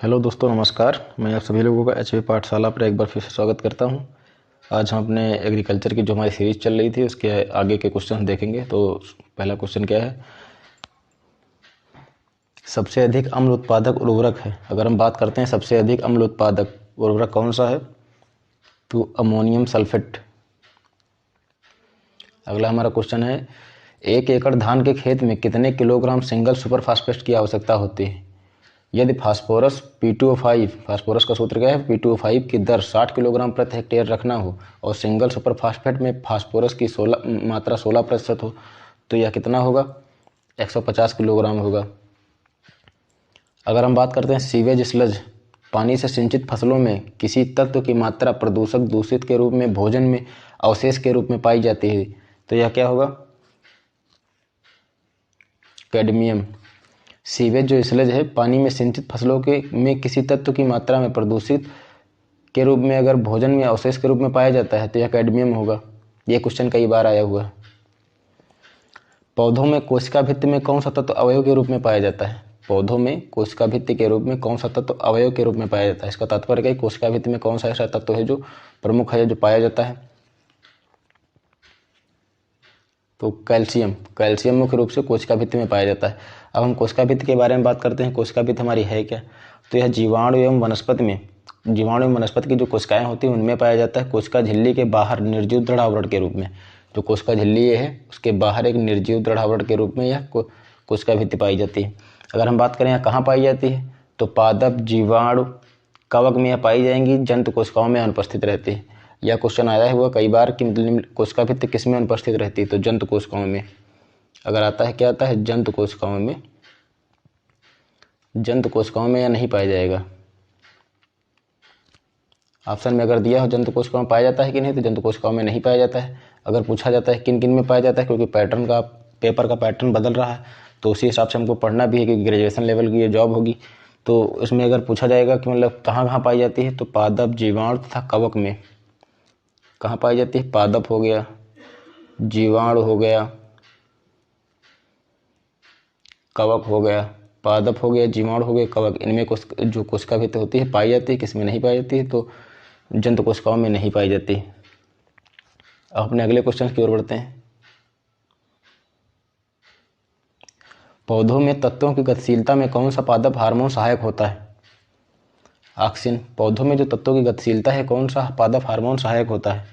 Hello दोस्तों, नमस्कार। मैं आप सभी लोगों का एचवी पाठशाला पर एक बार फिर से स्वागत करता हूं। आज हम अपने एग्रीकल्चर की जो हमारी सीरीज चल रही थी उसके आगे के क्वेश्चन देखेंगे। तो पहला क्वेश्चन क्या है, सबसे अधिक अम्ल उत्पादक उर्वरक है। अगर हम बात करते हैं सबसे अधिक अम्ल उत्पादक उर्वरक कौन सा है, तो अमोनियम सल्फेट। अगला हमारा क्वेश्चन है, 1 एकड़ धान के खेत में कितने किलोग्राम सिंगल सुपर फास्फेट की आवश्यकता होती है यदि फास्फोरस P2O5, फास्फोरस का सूत्र क्या है, P2O5 की दर 60 किलोग्राम प्रति हेक्टेयर रखना हो और सिंगल सुपर फास्फेट में फास्फोरस की मात्रा 16% हो, तो यह कितना होगा, 150 किलोग्राम होगा। अगर हम बात करते हैं सीवेज स्लज, पानी से सिंचित फसलों में किसी तत्व की मात्रा प्रदूषक दूषित के रूप में भोजन में अवशेष के रूप में पाई जाती है, तो यह क्या होगा, कैडमियम। सीवेज जो स्लज है, पानी में सिंचित फसलों के में किसी तत्व की मात्रा में प्रदूषित के रूप में अगर भोजन में अवशेष के रूप में पाया जाता है तो यह कैडमियम होगा। यह क्वेश्चन कई बार आया हुआ है। पौधों में कोशिका भित्ति में कौन सा तत्व अवयव के रूप में पाया जाता है, पौधों में कोशिका भित्ति के रूप में कौन सा तत्व अवयव के रूप में पाया जाता है। इसका तात्पर्य क्या है, कोशिका भित्ति में कौन सा ऐसा तत्व है जो प्रमुख है, जो पाया जाता है, तो कैल्शियम। कैल्शियम मुख्य रूप से कोशिका भित्ति में पाया जाता है। अब हम कोशिका भित्ति के बारे में बात करते हैं। कोशिका भित्ति हमारी है क्या, तो यह जीवाणु एवं वनस्पति की जो कोशिकाएं होती हैं उनमें पाया जाता है। कोशिका झिल्ली के बाहर निर्जीव दृढ़ आवरण के रूप में, जो कोशिका झिल्ली है उसके बाहर एक निर्जीव दृढ़ आवरण के रूप में यह कोशिका भित्ति पाई जाती है। अगर हम बात करें यहाँ कहाँ पाई जाती है, तो पादप, जीवाणु, कवक में यह पाई जाएंगी, जंतु कोशिकाओं में अनुपस्थित रहती है। यह क्वेश्चन आया हुआ कई बार कि कोशिका भित्ति किस में अनुपस्थित रहती है, तो जंतु कोशिकाओं में। अगर आता है, क्या आता है, जंतु कोशिकाओं में। जंतु कोशिकाओं में यह नहीं पाया जाएगा। ऑप्शन में अगर दिया हो जंतु कोशिकाओं में पाया जाता है कि नहीं, तो जंतु कोशिकाओं में नहीं पाया जाता है। अगर पूछा जाता है किन किन में पाया जाता है, क्योंकि पेपर का पैटर्न बदल रहा है, तो उसी हिसाब से हमको पढ़ना भी है कि ग्रेजुएशन लेवल की ये जॉब होगी। तो इसमें अगर पूछा जाएगा कि मतलब कहाँ कहाँ पाई जाती है, तो पादप, जीवाणु तथा कवक में कहाँ पाई जाती है, पादप हो गया, जीवाणु हो गया, कवक हो गया। पादप हो गया, जीवाणु हो गया, कवक, इनमें जो कोशिका भित्ति होती है पाई जाती है। किसमें नहीं पाई जाती है, तो जंतु कोशिकाओं में नहीं पाई जाती। अब अपने अगले क्वेश्चन की ओर बढ़ते हैं। पौधों में तत्वों की गतिशीलता में कौन सा पादप हार्मोन सहायक होता है, ऑक्सिन। पौधों में जो तत्वों की गतिशीलता है कौन सा पादप हार्मोन सहायक होता है,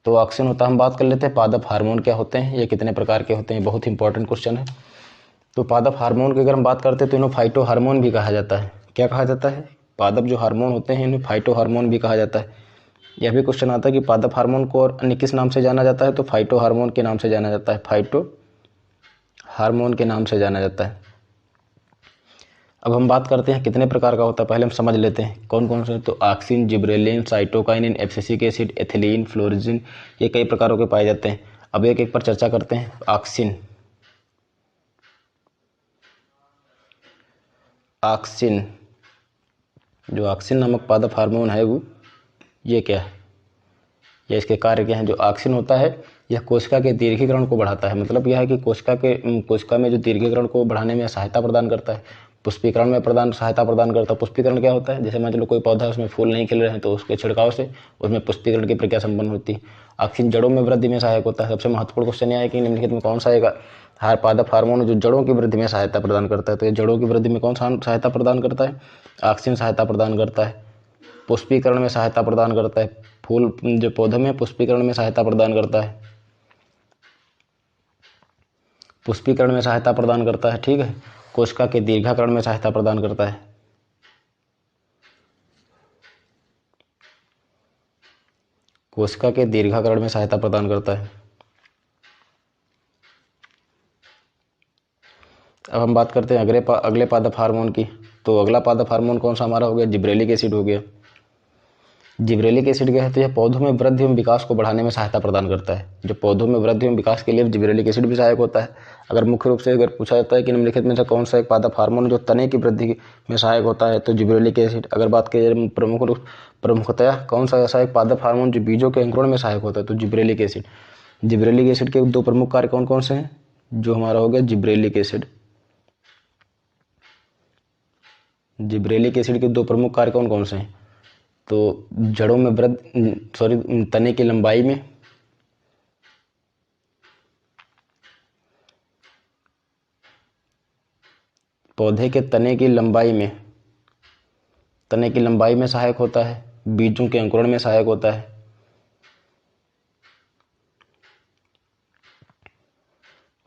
तो ऑक्सिन होता है। हम बात कर लेते हैं पादप हार्मोन क्या होते हैं, ये कितने प्रकार के होते हैं, बहुत इंपॉर्टेंट क्वेश्चन है। तो पादप हार्मोन की अगर हम बात करते हैं तो इन्हें फाइटो हार्मोन भी कहा जाता है। क्या कहा जाता है, पादप जो हार्मोन होते हैं इन्हें फाइटो हार्मोन भी कहा जाता है। यह भी क्वेश्चन आता है कि पादप हार्मोन को और अन्य किस नाम से जाना जाता है, तो फाइटो हार्मोन के नाम से जाना जाता है, फाइटो हार्मोन के नाम से जाना जाता है। अब हम बात करते हैं कितने प्रकार का होता है, पहले हम समझ लेते हैं कौन कौन से। तो auxin, gibberellin, cytokinin, abscisic acid, ethylene, florigen, ये कई प्रकारों के पाए जाते हैं। अब एक एक पर चर्चा करते हैं। ऑक्सिन, ऑक्सिन जो ऑक्सिन नामक पादप हार्मोन है वो ये क्या है, या इसके कार्य क्या हैं। जो ऑक्सिन होता है यह कोशिका के दीर्घीकरण को बढ़ाता है। मतलब यह है कि कोशिका में जो दीर्घीकरण को बढ़ाने में सहायता प्रदान करता है। पुष्पीकरण में सहायता प्रदान करता है। पुष्पीकरण क्या होता है, जैसे मान लो कोई पौधा है उसमें फूल नहीं खिल रहे हैं तो उसके छिड़काव से उसमें पुष्पीकरण की प्रक्रिया संपन्न होती है। ऑक्सिन जड़ों में वृद्धि में सहायक होता है। सबसे महत्वपूर्ण क्वेश्चन यह है कि निम्नलिखित में कौन सा आएगा पादप हार्मोन जो जड़ों की वृद्धि में सहायता प्रदान करता है, तो ये जड़ों की वृद्धि में कौन सा सहायता प्रदान करता है, ऑक्सिन सहायता प्रदान करता है। पुष्पीकरण में सहायता प्रदान करता है, फूल जो पौधे में पुष्पीकरण में सहायता प्रदान करता है, पुष्पीकरण में सहायता प्रदान करता है, ठीक है। कोशिका के दीर्घाकरण में सहायता प्रदान करता है, कोशिका के दीर्घाकरण में सहायता प्रदान करता है। अब हम बात करते हैं अगले पादप हार्मोन की। तो अगला पादप हार्मोन कौन सा हमारा हो गया, जिब्रेलिक एसिड हो गया। जिब्रेलिक एसिड क्या है, तो यह पौधों में वृद्धि एवं विकास को बढ़ाने में सहायता प्रदान करता है। जो पौधों में वृद्धि एवं विकास के लिए जिब्रेलिक एसिड भी सहायक होता है। अगर मुख्य रूप से अगर पूछा जाता है कि निम्नलिखित में से कौन सा एक पादप हार्मोन जो तने की वृद्धि में सहायक होता है, तो जिब्रेलिक एसिड। अगर बात की जाए प्रमुखतया कौन सा ऐसा एक पादप हार्मोन जो बीजों के अंकुरण में सहायक होता है, तो जिब्रेलिक एसिड। जिब्रेलिक एसिड के दो प्रमुख कार्य कौन कौन से हैं, जो हमारा हो गया जिब्रेलिक एसिड। जिब्रेलिक एसिड के दो प्रमुख कार्य कौन कौन से हैं? तो जड़ों में वृद्धि, तने की लंबाई में, पौधे के तने की लंबाई में सहायक होता है, बीजों के अंकुरण में सहायक होता है,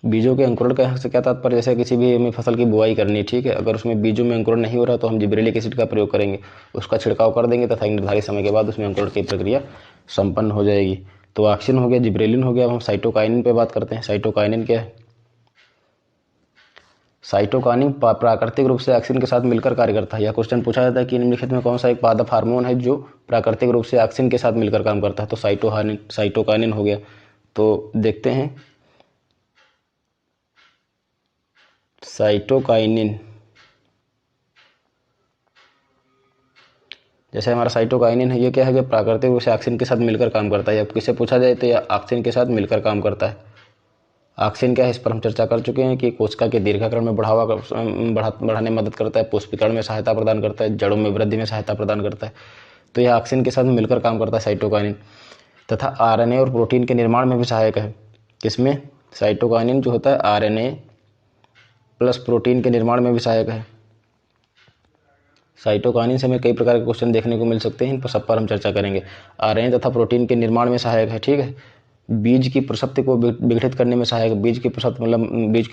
बीजों के अंकुरण का से क्या तात्पर्य, जैसे किसी भी हमें फसल की बुआई करनी है, ठीक है, अगर उसमें बीजों में अंकुरण नहीं हो रहा तो हम जिब्रेलिक एसिड का प्रयोग करेंगे, उसका छिड़काव कर देंगे तथा एक निर्धारित समय के बाद उसमें अंकुरण की प्रक्रिया संपन्न हो जाएगी। तो ऑक्सिन हो गया, जिब्रेलिन हो गया। अब हम साइटोकाइनिन पे बात करते हैं। साइटोकाइनिन क्या है? साइटोकाइनिन प्राकृतिक रूप से ऑक्सिन के साथ मिलकर कार्य करता है। यह क्वेश्चन पूछा जाता है कि निम्नलिखित में कौन सा एक पादप हार्मोन है जो प्राकृतिक रूप से ऑक्सिन के साथ मिलकर काम करता है? तो साइटोकाइनिन हो गया। तो देखते हैं साइटोकाइनिन, जैसे हमारा साइटोकाइनिन है, ये क्या है कि प्राकृतिक रूप से ऑक्सिन के साथ मिलकर काम करता है। अब किसे पूछा जाए तो यह ऑक्सिन के साथ मिलकर काम करता है। ऑक्सिन क्या है, इस पर हम चर्चा कर चुके हैं कि कोशिका के दीर्घाकरण में बढ़ाने में मदद करता है, पुष्पीकरण में सहायता प्रदान करता है, जड़ों में वृद्धि में सहायता प्रदान करता है। तो यह ऑक्सिन के साथ मिलकर काम करता है साइटोकाइनिन। तथा आरएनए और प्रोटीन के निर्माण में भी सहायक है। किसमें? साइटोकाइनिन जो होता है आरएनए प्लस प्रोटीन के निर्माण में भी सहायक है। साइटोकाइनिन से हमें कई प्रकार के क्वेश्चन देखने को मिल सकते हैं, इन पर सब पर हम चर्चा करेंगे। आरएनए तथा प्रोटीन के निर्माण में सहायक है, ठीक है। बीज की प्रसप्ति को विघटित करने में सहायक है। बीज की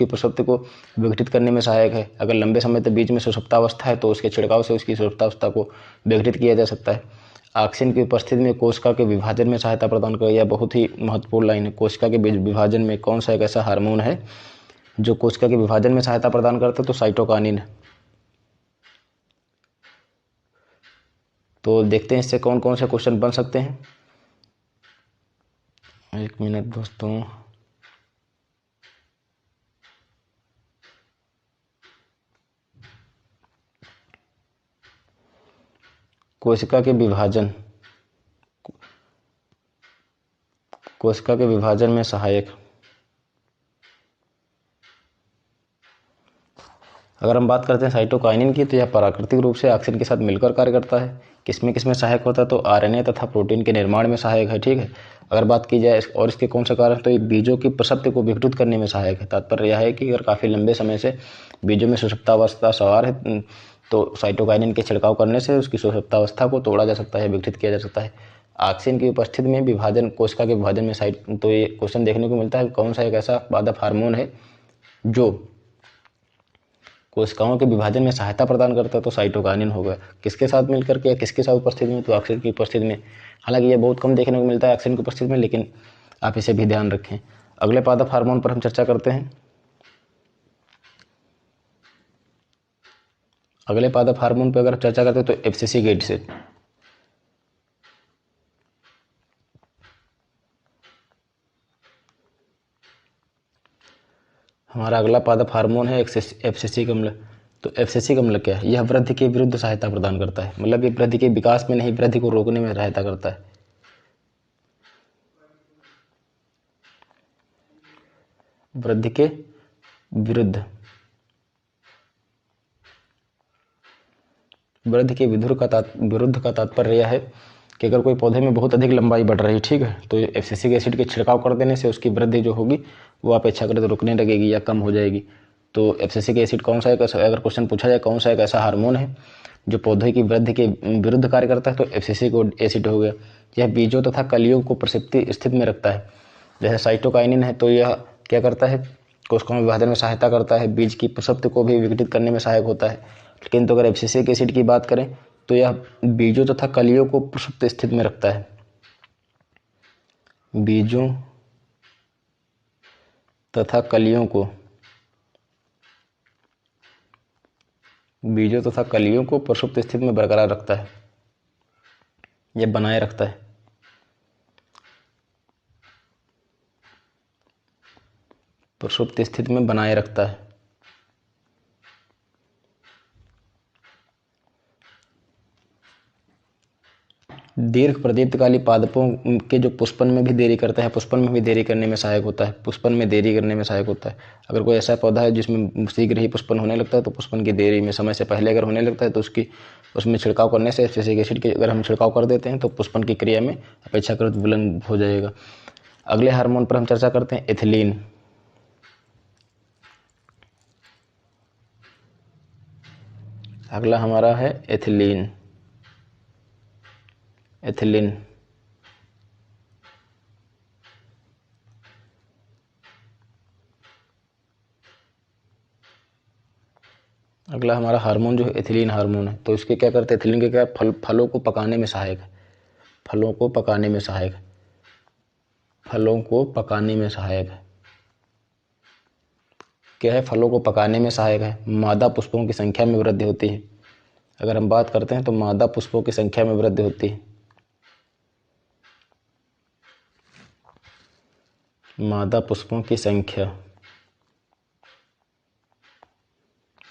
प्रसप्ति को विघटित करने में सहायक है। अगर लंबे समय तक बीज में सुषुप्तावस्था है तो उसके छिड़काव से उसकी सुषुप्तावस्था को विघटित किया जा सकता है। ऑक्सिन की उपस्थिति में कोशिका के विभाजन में सहायता प्रदान कर, यह बहुत ही महत्वपूर्ण लाइन है। कोशिका के विभाजन में कौन सा एक ऐसा हार्मोन है जो कोशिका के विभाजन में सहायता प्रदान करता है? तो साइटोकाइनिन है। तो देखते हैं इससे कौन कौन से क्वेश्चन बन सकते हैं। एक मिनट दोस्तों, कोशिका के विभाजन में सहायक। अगर हम बात करते हैं साइटोकाइनिन की, तो यह प्राकृतिक रूप से ऑक्सिन के साथ मिलकर कार्य करता है। किसमें सहायक होता है? तो आरएनए तथा प्रोटीन के निर्माण में सहायक है, ठीक है। अगर बात की जाए और इसके कौन सा कारण, तो ये बीजों की प्रसप्ति को विघटित करने में सहायक है। तात्पर्य यह है कि अगर काफ़ी लंबे समय से बीजों में सुषुप्तावस्था सवार है तो साइटोकाइनिन के छिड़काव करने से उसकी सुषुप्तावस्था को तोड़ा जा सकता है, विघटित किया जा सकता है। ऑक्सिन की उपस्थिति में विभाजन, कोशिका के विभाजन में तो ये क्वेश्चन देखने को मिलता है कौन सा एक ऐसा पादप हार्मोन है जो कोशिकाओं के विभाजन में सहायता प्रदान करता है? तो साइटोकाइनिन होगा। किसके साथ मिलकर के, किसके साथ उपस्थिति में? तो ऑक्सिन की उपस्थिति में। हालांकि ये बहुत कम देखने को मिलता है ऑक्सिन की उपस्थिति में, लेकिन आप इसे भी ध्यान रखें। अगले पादप हार्मोन पर हम चर्चा करते हैं। अगले पादप हार्मोन पर अगर चर्चा करते हैं तो एब्सिसिक एसिड। हमारा अगला पादप हार्मोन है एब्सिसिक अम्ल। तो एब्सिसिक अम्ल क्या है? यह वृद्धि के विरुद्ध सहायता प्रदान करता है, मतलब ये वृद्धि के विकास में नहीं, वृद्धि को रोकने में सहायता करता है। वृद्धि के विरुद्ध, वृद्धि के विरुद्ध का तात्पर्य यह है कि अगर कोई पौधे में बहुत अधिक लंबाई बढ़ रही है, ठीक है, तो एब्सिसिक एसिड के छिड़काव कर देने से उसकी वृद्धि जो होगी वो अपेक्षाकृत रुकने लगेगी या कम हो जाएगी। तो एब्सिसिक एसिड कौन सा एक, अगर क्वेश्चन पूछा जाए कौन सा एक ऐसा हार्मोन है जो पौधे की वृद्धि के विरुद्ध कार्य करता है, तो एब्सिसिक एसिड हो गया। यह बीजों तथा कलियों को प्रसुप्ति स्थिति में रखता है। जैसे साइटोकाइनिन है तो यह क्या करता है? कोशिकाओं में विभाजन में सहायता करता है, बीज की प्रसुप्ति को भी विघटित करने में सहायक होता है। लेकिन तो अगर एब्सिसिक एसिड की बात करें तो यह बीजों तथा कलियों को प्रसुप्त स्थिति में रखता है। बीजों तथा कलियों को प्रसुप्त स्थिति में बरकरार रखता है, यह बनाए रखता है। प्रसुप्त स्थिति में बनाए रखता है। दीर्घ प्रदीप्तकाली पादपों के जो पुष्पन में भी देरी करता है, पुष्पन में भी देरी करने में सहायक होता है, पुष्पन में देरी करने में सहायक होता है। अगर कोई ऐसा पौधा है जिसमें शीघ्र ही पुष्पन होने लगता है तो पुष्पन की देरी में समय से पहले अगर होने लगता है तो उसमें छिड़काव करने से एब्सिसिक एसिड की अगर हम छिड़काव कर देते हैं तो पुष्पन की क्रिया में अपेक्षाकृत विलंब हो जाएगा। अगले हार्मोन पर हम चर्चा करते हैं एथिलीन। अगला हमारा है एथिलीन। एथिलीन अगला हमारा हार्मोन जो है एथिलीन हार्मोन है। तो इसके क्या करते हैं, एथिलीन के क्या, फलों को पकाने में सहायक है। फलों को पकाने में सहायक है। फलों को पकाने में सहायक है। क्या है, फलों को पकाने में सहायक है। मादा पुष्पों की संख्या में वृद्धि होती है। अगर हम बात करते हैं तो मादा पुष्पों की संख्या में वृद्धि होती है। मादा पुष्पों की संख्या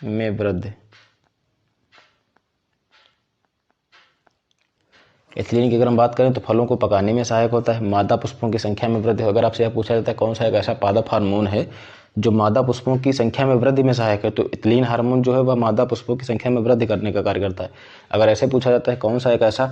में वृद्धि। एथिलीन की अगर हम बात करें तो फलों को पकाने में सहायक होता है, मादा पुष्पों की संख्या में वृद्धि। अगर आपसे यह पूछा जाता है कौन सा एक ऐसा पादप हार्मोन है जो मादा पुष्पों की संख्या में वृद्धि में सहायक है, तो एथिलीन हार्मोन जो है वह मादा पुष्पों की संख्या में वृद्धि करने का कार्य करता है। अगर ऐसे पूछा जाता है कौन सा एक ऐसा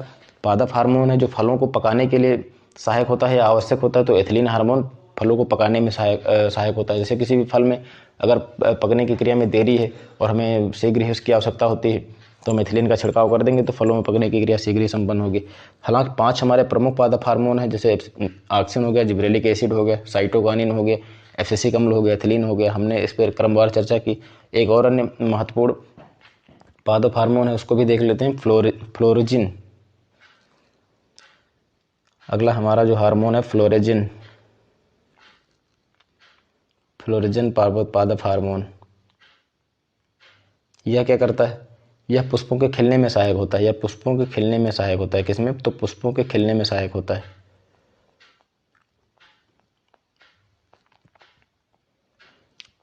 पादप हार्मोन है जो फलों को पकाने के लिए सहायक होता है या आवश्यक होता है, तो एथिलीन हार्मोन फलों को पकाने में सहायक होता है। जैसे किसी भी फल में अगर पकने की क्रिया में देरी है और हमें शीघ्र ही उसकी आवश्यकता होती है तो हम एथिलीन का छिड़काव कर देंगे तो फलों में पकने की क्रिया शीघ्र ही संपन्न होगी। हालांकि 5 हमारे प्रमुख पादप हार्मोन हैं, जैसे ऑक्सिन हो गया, जिब्रेलिक एसिड हो गया, साइटोकानिन हो गया, एब्सिसिक अम्ल हो गया, एथिलीन हो गया। हमने इस पर क्रमवार चर्चा की। एक और अन्य महत्वपूर्ण पादप हार्मोन है, उसको भी देख लेते हैं, फ्लोरिजिन। अगला हमारा जो हार्मोन है फ्लोरिजिन। फ्लोरिजिन पादप हार्मोन, यह क्या करता है, यह पुष्पों के खिलने में सहायक होता है। यह पुष्पों के खिलने में सहायक होता है। किसमें, तो पुष्पों के खिलने में सहायक होता है।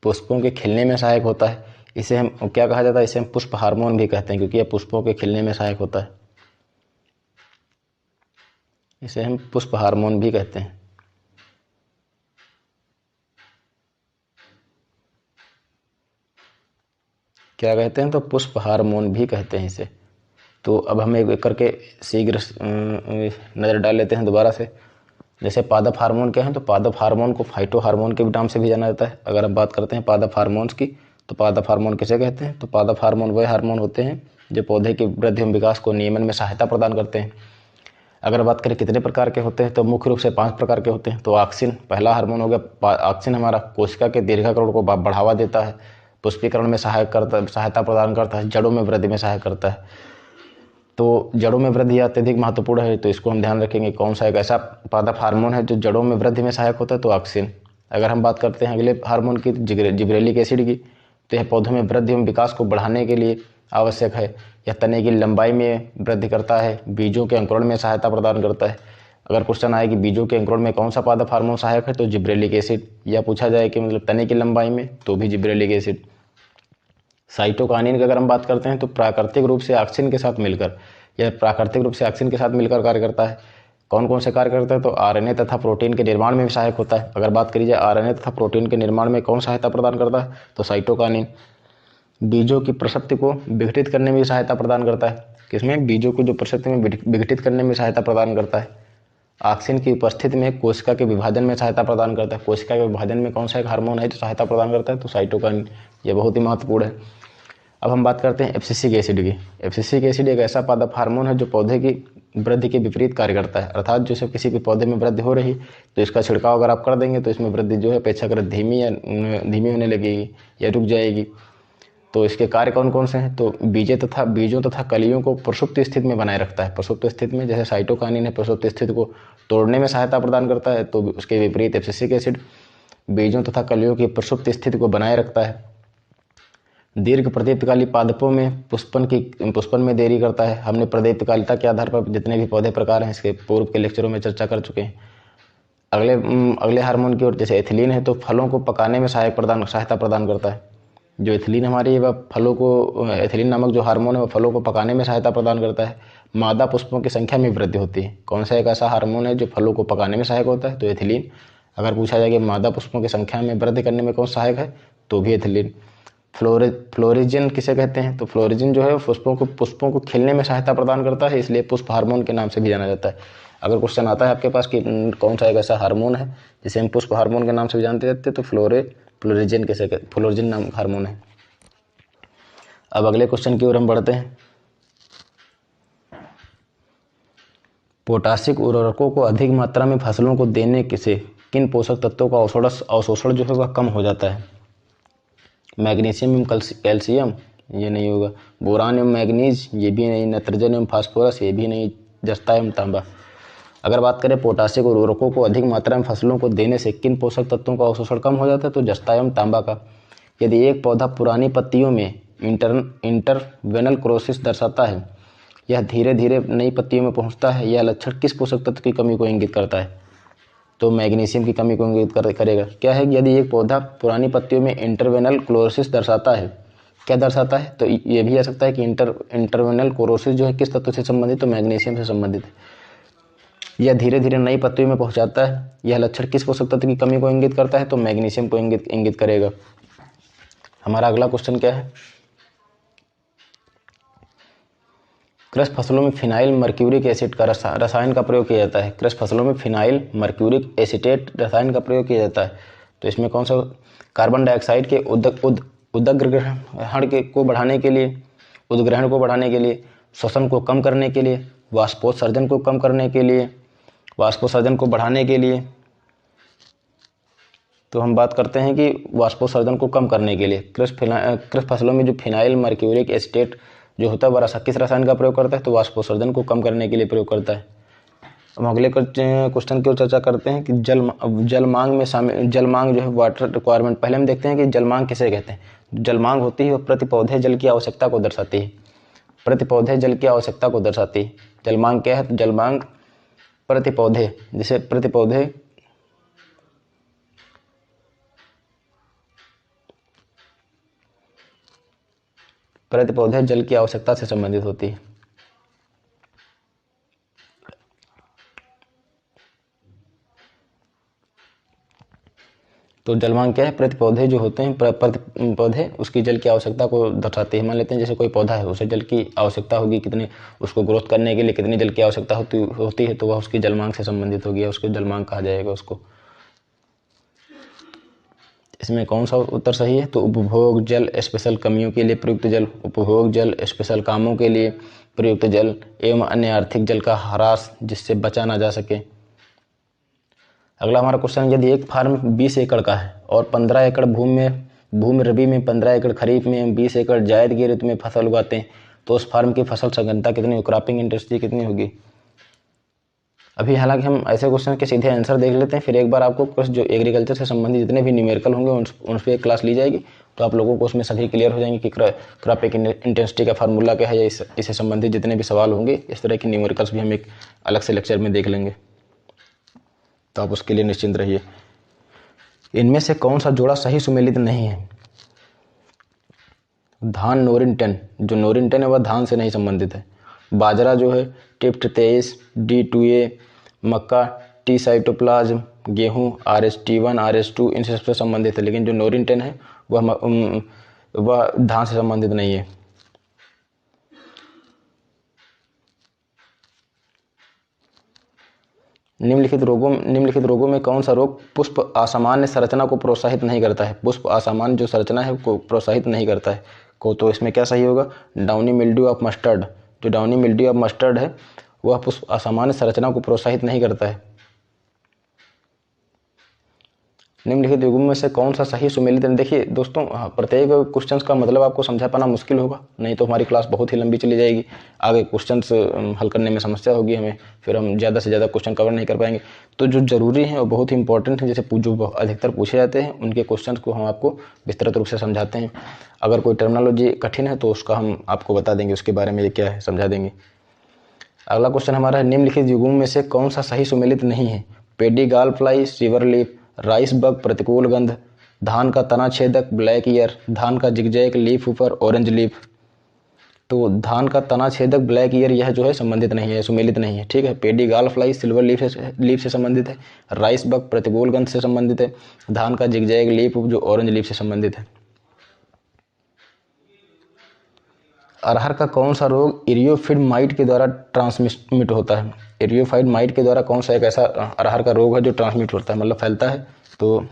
पुष्पों के खिलने में सहायक होता है। इसे हम क्या कहा जाता है, इसे हम पुष्प हार्मोन भी कहते हैं क्योंकि यह पुष्पों के खिलने में सहायक होता है। इसे हम पुष्प हार्मोन भी कहते हैं। क्या कहते हैं, तो पुष्प हार्मोन भी कहते हैं इसे। तो अब हम एक एक करके शीघ्र नज़र डाल लेते हैं दोबारा से। जैसे पादप हार्मोन क्या है, तो पादप हार्मोन को फाइटो हार्मोन के भी नाम से भी जाना जाता है। अगर हम बात करते हैं पादप हार्मोन्स की तो पादप हार्मोन किसे कहते हैं, तो पादप हार्मोन वह हार्मोन होते हैं जो पौधे की वृद्धि एवं विकास को नियमन में सहायता प्रदान करते हैं। अगर बात करें कितने प्रकार के होते हैं, तो मुख्य रूप से 5 प्रकार के होते हैं। तो ऑक्सिन पहला हार्मोन हो गया। ऑक्सिन हमारा कोशिका के दीर्घाकरण को बढ़ावा देता है, पुष्पीकरण में सहायता प्रदान करता है, जड़ों में वृद्धि में सहायक करता है। तो जड़ों में वृद्धि अत्यधिक महत्वपूर्ण है, तो इसको हम ध्यान रखेंगे। कौन सा एक ऐसा पादप हार्मोन है जो जड़ों में वृद्धि में सहायक होता है, तो ऑक्सिन। अगर हम बात करते हैं अगले हार्मोन की, जिब्रेलिक एसिड की, तो यह पौधों में वृद्धि एवं विकास को बढ़ाने के लिए आवश्यक है। यह तने की लंबाई में वृद्धि करता है, बीजों के अंकुरण में सहायता प्रदान करता है। अगर क्वेश्चन आए कि बीजों के अंकुरण में कौन सा पादप हार्मोन सहायक है, तो जिब्रेलिक एसिड। या पूछा जाए कि मतलब तने की लंबाई में, तो भी जिब्रेलिक एसिड। साइटोकानिन की अगर हम बात करते हैं तो प्राकृतिक रूप से ऑक्सिन के साथ मिलकर, यह प्राकृतिक रूप से ऑक्सिन के साथ मिलकर कार्य करता है। कौन कौन से कार्य करता है, तो आरएनए तथा प्रोटीन के निर्माण में भी सहायक होता है। अगर बात करी जाए आरएनए तथा प्रोटीन के निर्माण में कौन सहायता प्रदान करता है, तो साइटोकानिन। बीजों की प्रसक्ति को विघटित करने में भी सहायता प्रदान करता है। किसमें, बीजों को जो प्रसक्ति में विघटित करने में सहायता प्रदान करता है। ऑक्सिन की उपस्थिति में कोशिका के विभाजन में सहायता प्रदान करता है। कोशिका के विभाजन में कौन सा एक हार्मोन है जो सहायता प्रदान करता है, तो साइटोकानिन। यह बहुत ही महत्वपूर्ण है। अब हम बात करते हैं एब्सिसिक एसिड की। एब्सिसिक एसिड एक ऐसा पादप हार्मोन है जो पौधे की वृद्धि के विपरीत कार्य करता है। अर्थात जैसे किसी भी पौधे में वृद्धि हो रही तो इसका छिड़काव अगर आप कर देंगे तो इसमें वृद्धि जो है अपेक्षाकृत धीमी होने लगेगी या रुक जाएगी। तो इसके कार्य कौन कौन से हैं, तो बीजों तथा कलियों को प्रसुप्त स्थिति में बनाए रखता है। प्रसुप्त स्थिति में जैसे साइटोकानिन है, प्रसुप्त स्थिति को तोड़ने में सहायता प्रदान करता है, तो उसके विपरीत एब्सिसिक एसिड बीजों तथा कलियों की प्रसुप्त स्थिति को बनाए रखता है। दीर्घ प्रदीप्तकाली पादपों में पुष्पन में देरी करता है। हमने प्रदीप्तकालिता के आधार पर जितने भी पौधे प्रकार हैं इसके पूर्व के लेक्चरों में चर्चा कर चुके हैं। अगले हार्मोन की ओर, जैसे एथिलीन है तो फलों को पकाने में सहायता प्रदान करता है। जो एथिलीन हमारी वह फलों को, एथिलीन नामक जो हार्मोन है वह फलों को पकाने में सहायता प्रदान करता है। मादा पुष्पों की संख्या में वृद्धि होती है। कौन सा एक ऐसा हार्मोन है जो फलों को पकाने में सहायक होता है? तो एथिलीन। अगर पूछा जाए कि मादा पुष्पों की संख्या में वृद्धि करने में कौन सहायक है, तो भी एथिलीन। फ्लोरिजन किसे कहते हैं? तो फ्लोरिजन जो है पुष्पों को खिलने में सहायता प्रदान करता है, इसलिए पुष्प हार्मोन के नाम से भी जाना जाता है। अगर क्वेश्चन आता है आपके पास कि कौन सा एक ऐसा हार्मोन है जिसे हम पुष्प हार्मोन के नाम से भी जानते रहते हैं, तो फ्लोरिजन नाम हार्मोन है। अब अगले क्वेश्चन की ओर हम बढ़ते हैं। पोटासिक उर्वरकों को अधिक मात्रा में फसलों को देने से किन पोषक तत्वों का अवशोषण जो है वह कम हो जाता है? मैग्नीशियम एवं कैल्शियम, ये नहीं होगा। बोरान एवं मैग्नीज, ये भी नहीं। नाइट्रोजन एवं फास्फोरस, ये भी नहीं। जस्ता एवं तांबा। अगर बात करें पोटासिक उर्वरकों को अधिक मात्रा में फसलों को देने से किन पोषक तत्वों का अवशोषण कम हो जाता है? तो जस्ता एवं तांबा का। यदि एक पौधा पुरानी पत्तियों में इंटरवेनल क्रोसिस दर्शाता है, यह धीरे धीरे नई पत्तियों में पहुंचता है, यह लक्षण किस पोषक तत्व की कमी को इंगित करता है? तो मैग्नीशियम की कमी को इंगित करेगा। क्या है? यदि एक पौधा पुरानी पत्तियों में इंटरवेनल क्लोरोसिस दर्शाता है, क्या दर्शाता है? तो ये भी आ सकता है कि इंटरवेनल क्लोरोसिस जो है किस तत्व से संबंधित? तो मैग्नीशियम से संबंधित है। यह धीरे धीरे नई पत्तियों में पहुंचाता है, यह लक्षण किस पोषक तत्व की कमी को इंगित करता है? तो मैग्नीशियम को इंगित करेगा। हमारा अगला क्वेश्चन क्या है? कृषि फसलों में फिनाइल मर्क्यूरिक एसिड का रसायन का प्रयोग किया जाता है। कृषि फसलों में फिनाइल मर्क्यूरिक एसिटेट रसायन का प्रयोग किया जाता है। तो इसमें कौन सा? कार्बन डाइऑक्साइड के उदग्रहण को बढ़ाने के लिए, उद्ग्रहण को बढ़ाने के लिए, श्वसन को कम करने के लिए, वाष्पोत्सर्जन को कम करने के लिए, वाष्पोत्सर्जन को बढ़ाने के लिए। तो हम बात करते हैं कि वाष्पोत्सर्जन को कम करने के लिए कृषि फसलों में जो फिनाइल मर्क्यूरिक एसिटेट जो होता है वह किस रसायन का प्रयोग करता है? तो वाष्पोत्सर्जन को कम करने के लिए प्रयोग करता है। हम अगले क्वेश्चन की ओर चर्चा करते हैं कि जल मांग में शामिल, जल मांग जो है वाटर रिक्वायरमेंट। पहले हम देखते हैं कि जल मांग किसे कहते हैं। जल मांग होती है वह प्रति पौधे जल की आवश्यकता को दर्शाती है। प्रति पौधे जल की आवश्यकता को दर्शाती है। जल मांग क्या है? तो जल मांग प्रति पौधे, जिसे प्रति पौधे जल की आवश्यकता से संबंधित होती है। तो जल मांग क्या है? प्रति पौधे जो होते हैं, प्रति पौधे उसकी जल की आवश्यकता को दर्शाते हैं। मान लेते हैं जैसे कोई पौधा है, उसे जल की आवश्यकता होगी कितने, उसको ग्रोथ करने के लिए कितनी जल की आवश्यकता होती है, तो वह उसकी जल मांग से संबंधित होगी, उसको जल मांग कहा जाएगा उसको। इसमें कौन सा उत्तर सही है? तो उपभोग जल, स्पेशल कमियों के लिए प्रयुक्त जल, उपभोग जल, स्पेशल कामों के लिए प्रयुक्त जल एवं अन्य आर्थिक जल का ह्रास जिससे बचा ना जा सके। अगला हमारा क्वेश्चन, यदि एक फार्म 20 एकड़ का है और 15 एकड़ भूमि रबी में, 15 एकड़ खरीफ में, 20 एकड़ जायद की ऋतु में फसल उगाते हैं, तो उस फार्म की फसल सघनता कितनी होगी? क्रॉपिंग इंटेंसिटी कितनी होगी? अभी हालांकि हम ऐसे क्वेश्चन के सीधे आंसर देख लेते हैं, फिर एक बार आपको कुछ जो एग्रीकल्चर से संबंधित जितने भी न्यूमेरिकल होंगे उन पर एक क्लास ली जाएगी, तो आप लोगों को उसमें सभी क्लियर हो जाएंगे कि क्रॉपिंग इंटेंसिटी का फार्मूला क्या है, या इससे संबंधित जितने भी सवाल होंगे इस तरह के न्यूमेरिकल्स भी हम एक अलग से लेक्चर में देख लेंगे, तो आप उसके लिए निश्चिंत रहिए। इनमें से कौन सा जोड़ा सही सुमेलित नहीं है? धान नोरिन-10, जो नोरिन-10 है वह धान से नहीं संबंधित है। बाजरा जो है टिप्ट 23, D2A, मक्का टी साइटोप्लाज्म, गेहूं RST1, RS2 इनसे सबसे संबंधित है, लेकिन जो नोरिन-10 है वह धान से संबंधित नहीं है। निम्नलिखित रोगों में कौन सा रोग पुष्प असामान्य संरचना को प्रोत्साहित नहीं करता है? पुष्प असामान्य जो संरचना है को प्रोत्साहित नहीं करता है तो इसमें क्या सही होगा? Downy mildew of mustard. जो डाउनी मिल्ड्यू ऑफ मस्टर्ड है वह पुष्प असामान्य संरचना को प्रोत्साहित नहीं करता है। निम्नलिखित युग्म में से कौन सा सही सुमेलित है? देखिए दोस्तों, प्रत्येक क्वेश्चंस का मतलब आपको समझा पाना मुश्किल होगा, नहीं तो हमारी क्लास बहुत ही लंबी चली जाएगी, आगे क्वेश्चंस हल करने में समस्या होगी हमें, फिर हम ज़्यादा से ज़्यादा क्वेश्चन कवर नहीं कर पाएंगे। तो जो जरूरी है और बहुत ही इंपॉर्टेंट है, जैसे जो अधिकतर पूछे जाते हैं उनके क्वेश्चन को हम आपको विस्तृत रूप से समझाते हैं। अगर कोई टर्मिनोलॉजी कठिन है तो उसका हम आपको बता देंगे, उसके बारे में क्या है समझा देंगे। अगला क्वेश्चन हमारा है, निम्नलिखित युग्मों में से कौन सा सही सुमेलित नहीं है? पेडी गाल fly, sewer leaf, rice bug, प्रतिकूल गंध, धान का तना छेदक ब्लैक ईयर, धान का जिगजैग लीफ ऊपर ऑरेंज लीफ। तो धान का तना छेदक ब्लैक ईयर यह जो है संबंधित नहीं है, सुमेलित नहीं है, ठीक है। पेडी गाल फ्लाई सिल्वर लीफ से संबंधित है। राइस बग प्रतिकूल गंध से संबंधित है। धान का जिगजैग लीफ जो ऑरेंज लीफ से संबंधित है। अरहर का कौन सा रोग इरियोफिड माइट के द्वारा ट्रांसमिट होता है? इरियोफाइड माइट के द्वारा कौन सा एक ऐसा अरहर का रोग है जो ट्रांसमिट होता है, मतलब फैलता है? तो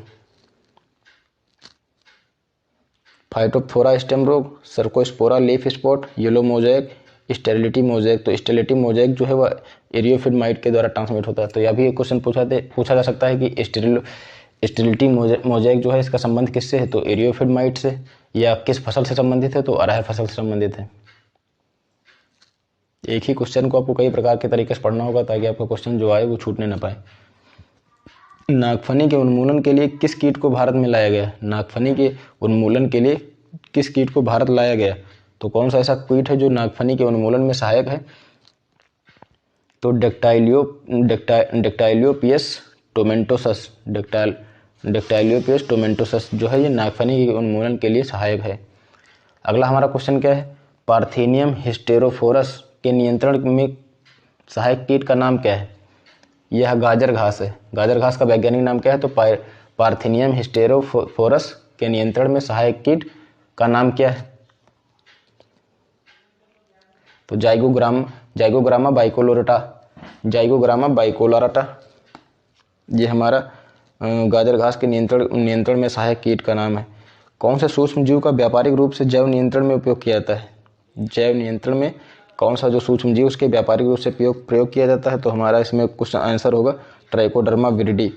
फाइटोप्थोरा स्टेम रोग, Cercospora leaf spot, yellow mosaic, sterility mosaic. तो स्टेरिलिटी मोज़ेक जो है वह इरियोफिड माइट के द्वारा ट्रांसमिट होता है। तो यह भी एक क्वेश्चन पूछा जा सकता है कि स्टेरिलिटी मोज़ेक जो है इसका संबंध किससे है? तो इरियोफिड माइट से। या किस फसल से संबंधित है? तो अरहर फसल से संबंधित है। एक ही क्वेश्चन को आपको कई प्रकार के तरीके से पढ़ना होगा ताकि आपका क्वेश्चन जो आए वो छूटने ना पाए। नागफनी के उन्मूलन के लिए किस कीट को भारत में लाया गया? नागफनी के उन्मूलन के लिए किस कीट को भारत लाया गया? तो कौन सा ऐसा कीट है जो नागफनी के उन्मूलन में सहायक है? तो डेक्टाइलियोपियस टोमेंटोसस, डेक्टाइलियोपियस टोमेंटोसस जो है ये नागफनी के उन्मूलन के लिए सहायक है। अगला हमारा क्वेश्चन क्या है? पार्थेनियम हिस्टेरोफोरस के नियंत्रण में सहायक कीट का नाम क्या है? यह गाजर घास है। गाजर घास का वैज्ञानिक नाम क्या है? तो पार्थेनियम हिस्टेरोफोरस के नियंत्रण में सहायक कीट का नाम क्या है? तो जाइगोग्रामा बाइकोलोराटा ये हमारा गाजर घास के नियंत्रण में सहायक कीट का नाम है। कौन से सूक्ष्म जीव का व्यापारिक रूप से जैव नियंत्रण में उपयोग किया जाता है? जैव नियंत्रण में कौन सा जो सूक्ष्म जीव उसके व्यापारिक रूप से प्रयोग किया जाता है? तो हमारा इसमें क्वेश्चन आंसर होगा ट्राइकोडर्मा विरिडी।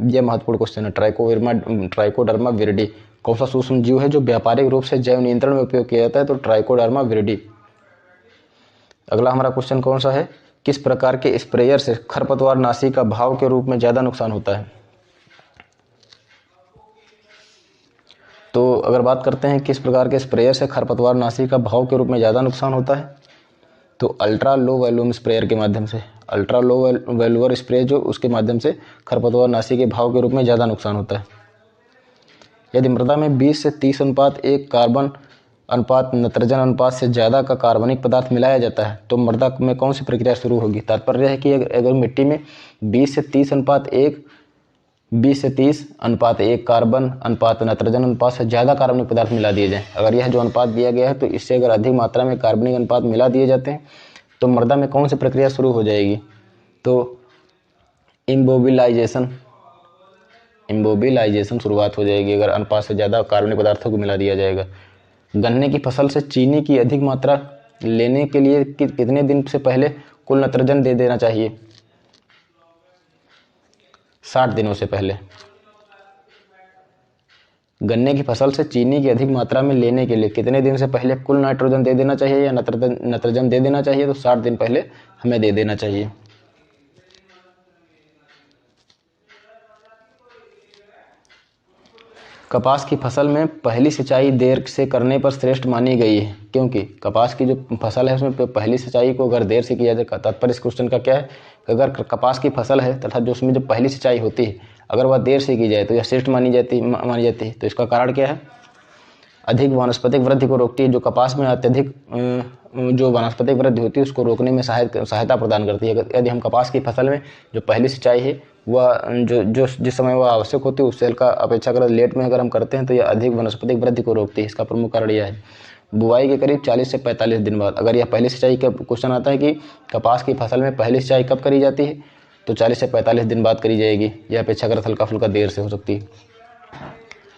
यह महत्वपूर्ण क्वेश्चन है। ट्राइकोडर्मा विरिडी कौन सा सूक्ष्म जीव है जो व्यापारिक रूप से जैव नियंत्रण में उपयोग किया जाता है? तो ट्राइकोडर्मा विरिडी। अगला हमारा क्वेश्चन कौन सा है? किस प्रकार के स्प्रेयर से खरपतवार नाशी का भाव के रूप में ज़्यादा नुकसान होता है? तो अगर बात करते हैं किस प्रकार के स्प्रेयर से खरपतवार नाशी का भाव के रूप में ज़्यादा नुकसान होता है, तो अल्ट्रा लो वॉल्यूम स्प्रेयर के माध्यम से, अल्ट्रा लो वॉल्यूम स्प्रे जो उसके माध्यम से खरपतवार नाशी के भाव के रूप में ज़्यादा नुकसान होता है। यदि मृदा में 20 से 30 अनुपात 1 कार्बन अनुपात नत्रजन अनुपात से ज़्यादा का कार्बनिक पदार्थ मिलाया जाता है तो मृदा में कौन सी प्रक्रिया शुरू होगी? तात्पर्य है कि अगर मिट्टी में 20 से 30 अनुपात 1 कार्बन अनुपात नत्रजन अनुपात से ज़्यादा कार्बनिक पदार्थ मिला दिए जाएँ, अगर यह जो अनुपात दिया गया है तो इससे अगर अधिक मात्रा में कार्बनिक अनुपात मिला दिए जाते हैं तो मृदा में कौन सी प्रक्रिया शुरू हो जाएगी? तो इम्बोबिलाइजेशन शुरुआत हो जाएगी अगर अनुपात से ज़्यादा कार्बनिक पदार्थों को मिला दिया जाएगा। गन्ने की फसल से चीनी की अधिक मात्रा लेने के लिए कितने दिन से पहले कुल नत्रजन दे देना चाहिए? 60 दिनों से पहले। गन्ने की फसल से चीनी की अधिक मात्रा में लेने के लिए कितने दिन से पहले कुल नाइट्रोजन दे देना चाहिए या नत्रजन दे देना चाहिए? तो 60 दिन पहले हमें दे देना चाहिए। कपास की फसल में पहली सिंचाई देर से करने पर श्रेष्ठ मानी गई है, क्योंकि कपास की जो फसल है उसमें पहली सिंचाई को अगर देर से किया जाए, तात्पर्य इस क्वेश्चन का क्या है? अगर कपास की फसल है तथा जो उसमें जो पहली सिंचाई होती है अगर वह देर से की जाए तो यह श्रेष्ठ मानी जाती है। तो इसका कारण क्या है? अधिक वानस्पतिक वृद्धि को रोकती है। जो कपास में अत्यधिक जो वानस्पतिक वृद्धि होती है उसको रोकने में सहायता प्रदान करती है। यदि हम कपास की फसल में जो पहली सिंचाई है वह जो जिस समय वह आवश्यक होती है उस सेल का अपेक्षाकृत लेट में अगर हम करते हैं तो यह अधिक वानस्पतिक वृद्धि को रोकती है। इसका प्रमुख कारण यह है। बुआई के करीब 40 से 45 दिन बाद, अगर यह पहली सिंचाई का क्वेश्चन आता है कि कपास की फसल में पहली सिंचाई कब करी जाती है तो 40 से 45 दिन बाद करी जाएगी। यह अपेक्षाकृत हल्का फुल्का देर से हो सकती है।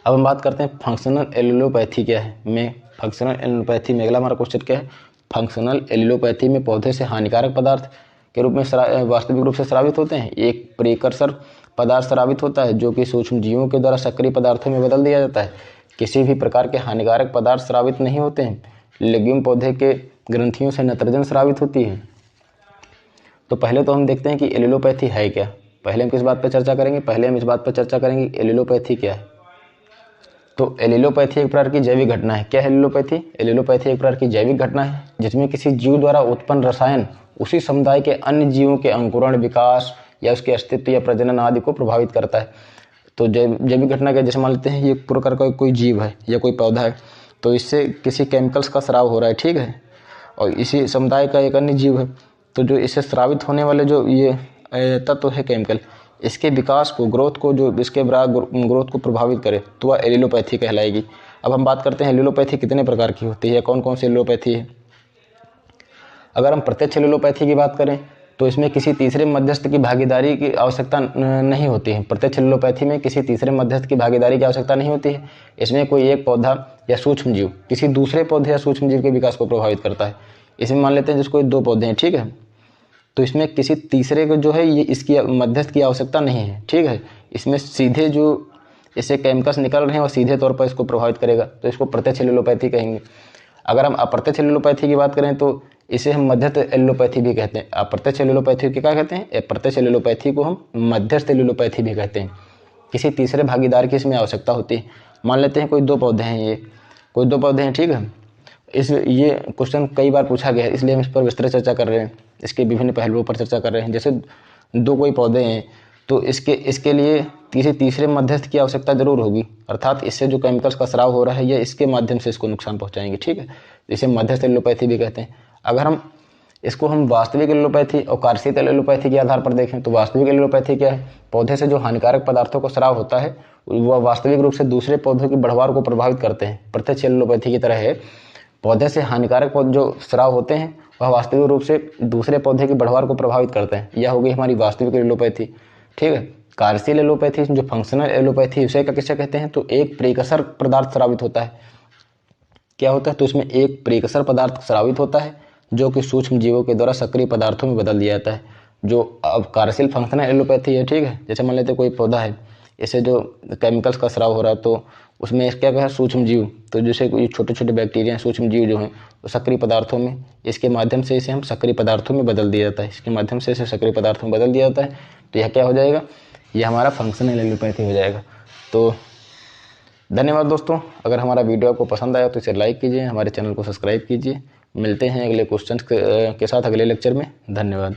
अब हम बात करते हैं फंक्शनल एलिलोपैथी क्या है। फंक्शनल एलिलोपैथी में अगला हमारा क्वेश्चन क्या है? फंक्शनल एलिलोपैथी में पौधे से हानिकारक पदार्थ के रूप में वास्तविक रूप से स्रावित होते हैं। एक प्रीकर्सर पदार्थ स्रावित होता है जो कि सूक्ष्म जीवों के द्वारा सक्रिय पदार्थों में बदल दिया जाता है। किसी भी प्रकार के हानिकारक पदार्थ स्रावित नहीं होते हैं। लेग्यूम पौधे के ग्रंथियों से नत्रजन स्रावित होती है। तो पहले तो हम देखते हैं कि एलिलोपैथी है क्या। पहले हम किस बात पर चर्चा करेंगे? पहले हम इस बात पर चर्चा करेंगे एलिलोपैथी क्या है। तो एलिलोपैथी एक प्रकार की जैविक घटना है। क्या है एलिलोपैथी? एलिलोपैथी एक प्रकार की जैविक घटना है जिसमें किसी जीव द्वारा उत्पन्न रसायन उसी समुदाय के अन्य जीवों के अंकुरण, विकास या उसके अस्तित्व या प्रजनन आदि को प्रभावित करता है। तो जैविक घटना क्या, जैसे मान लेते हैं ये प्रकार का कोई जीव है या कोई पौधा है, तो इससे किसी केमिकल्स का स्राव हो रहा है, ठीक है, और इसी समुदाय का एक अन्य जीव है, तो जो इससे स्रावित होने वाले जो ये तत्व है केमिकल, इसके विकास को, ग्रोथ को, जो इसके ग्रोथ को प्रभावित करे, तो वह एलिलोपैथी कहलाएगी। अब हम बात करते हैं एलिलोपैथी कितने प्रकार की होती है, कौन कौन सी एलिलोपैथी है। अगर हम प्रत्यक्ष एलिलोपैथी की बात करें तो इसमें किसी तीसरे मध्यस्थ की भागीदारी की आवश्यकता नहीं होती है। प्रत्यक्ष एलिलोपैथी में किसी तीसरे मध्यस्थ की भागीदारी की आवश्यकता नहीं होती है। इसमें कोई एक पौधा या सूक्ष्म जीव किसी दूसरे पौधे या सूक्ष्म जीव के विकास को प्रभावित करता है। इसमें मान लेते हैं जिसको 2 पौधे हैं, ठीक है, तो इसमें किसी तीसरे को जो है ये इसकी मध्यस्थ की आवश्यकता नहीं है, ठीक है। इसमें सीधे जो इससे केमिकल्स निकल रहे हैं और सीधे तौर पर इसको प्रभावित करेगा, तो इसको प्रत्यक्ष एलिलोपैथी कहेंगे। अगर हम अप्रत्यक्ष एलिलोपैथी की बात करें तो इसे हम मध्यस्थ एलिलोपैथी भी कहते हैं। अप्रत्यक्ष एलिलोपैथी को क्या कहते हैं, प्रत्यक्ष एलिलोपैथी को हम मध्यस्थ एलिलोपैथी भी कहते हैं। किसी तीसरे भागीदार की इसमें आवश्यकता होती है। मान लेते हैं कोई 2 पौधे हैं, ये कोई 2 पौधे हैं, ठीक है। ये क्वेश्चन कई बार पूछा गया है, इसलिए हम इस पर विस्तृत चर्चा कर रहे हैं, इसके विभिन्न पहलुओं पर चर्चा कर रहे हैं। जैसे 2 कोई पौधे हैं तो इसके लिए तीसरे मध्यस्थ की आवश्यकता जरूर होगी, अर्थात इससे जो केमिकल्स का स्राव हो रहा है ये इसके माध्यम से इसको नुकसान पहुंचाएंगे, ठीक है। इसे मध्यस्थ एलिलोपैथी भी कहते हैं। अगर हम इसको हम वास्तविक एलिलोपैथी और कार्सित एलिलोपैथी के आधार पर देखें तो वास्तविक एलिलोपैथी क्या है, पौधे से जो हानिकारक पदार्थों का स्राव होता है वह वास्तविक रूप से दूसरे पौधों की बढ़वार को प्रभावित करते हैं। प्रत्यक्ष एलिलोपैथी की तरह है, पौधे से हानिकारक जो स्राव होते हैं वह वास्तविक रूप से दूसरे पौधे की बढ़वार को प्रभावित करते हैं। यह हो गई हमारी वास्तविक एलिलोपैथी, ठीक है। कार्सिल एलिलोपैथी जो फंक्शनल एलिलोपैथी उसे किसे कहते हैं, तो एक प्रेकसर पदार्थ स्रावित होता है। क्या होता है, तो इसमें एक प्रेकसर पदार्थ स्रावित होता है जो कि सूक्ष्म जीवों के द्वारा सक्रिय पदार्थों में बदल दिया जाता है। जो अब कार्सिल फंक्शनल एलिलोपैथी है, ठीक है, जैसे मान लेते कोई पौधा है, इससे जो केमिकल्स का स्राव हो रहा है तो उसमें क्या है, सूक्ष्म जीव, तो जैसे कोई छोटे छोटे बैक्टीरिया सूक्ष्म जीव जो हैं वो सक्रिय पदार्थों में, इसके माध्यम से इसे हम सक्रिय पदार्थों में बदल दिया जाता है, इसके माध्यम से इसे सक्रिय पदार्थों में बदल दिया जाता है। तो यह क्या हो जाएगा, यह हमारा फंक्शनल एलिलोपैथी हो जाएगा। तो धन्यवाद दोस्तों, अगर हमारा वीडियो आपको पसंद आया तो इसे लाइक कीजिए, हमारे चैनल को सब्सक्राइब कीजिए। मिलते हैं अगले क्वेश्चन के साथ अगले लेक्चर में। धन्यवाद।